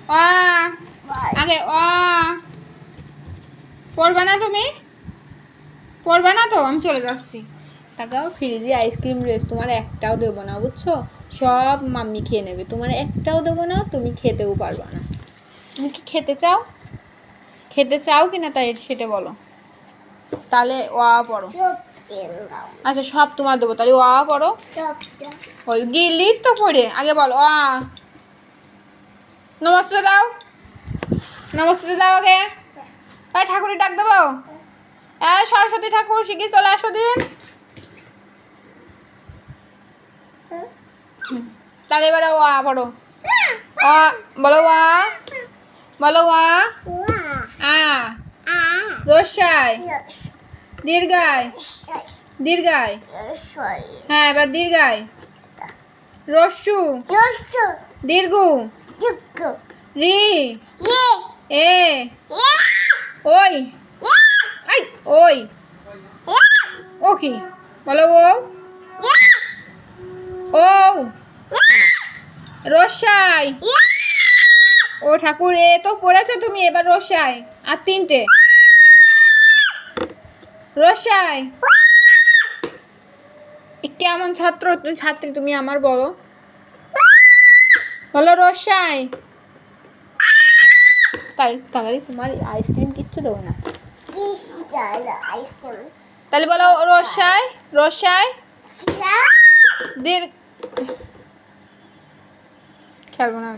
অ আগে অ পড়বে না তুমি? পড়বে না তো? আমি চলে যাচ্ছি। তাকাও, ফ্রিজে আইসক্রিম রয়েছে, তোমার একটাও দেবো না, বুঝছো? সব মাম্মি খেয়ে নেবে, তোমার একটাও দেবো না, তুমি খেতেও পারবা না। তুমি কি খেতে চাও? খেতে চাও কি না তাই সেটা বলো। তাহলে ওয়া পড়ো। আচ্ছা সব তোমার দেবো, তাহলে ওয়া পড়ো। ওই গিলি তো পড়ে আগে বলো আ। নমস্তে দাও, নমস্তে দাও আগে। এই ঠাকুরের ডাক দেবো। এই সরস্বতী ঠাকুর শিগগির চলে আসো দিন। তাহলে এবারে ওয়া পড়ো। অ বলো ওয়া, বলো ওয়া। আ রসায়, দীর্ঘায়, দীর্ঘায়। হ্যাঁ এবার দীর্ঘায়। রস্যু, দীর্ঘ, রি, এ, ওই, আই ওই, ও কি বলো ও, ও রসায়। ও ঠাকুর এ তো পড়েছো তুমি, এবার রসায়। আর তিনটে রসায়। কেমন ছাত্র ছাত্রী তুমি আমার, বলো বলো রসায়। তাই তাহলে তোমার আইসক্রিম কিচ্ছু দেবো না। তাহলে বলো রসায়, রসায় দীর্ঘ। খেলবো না।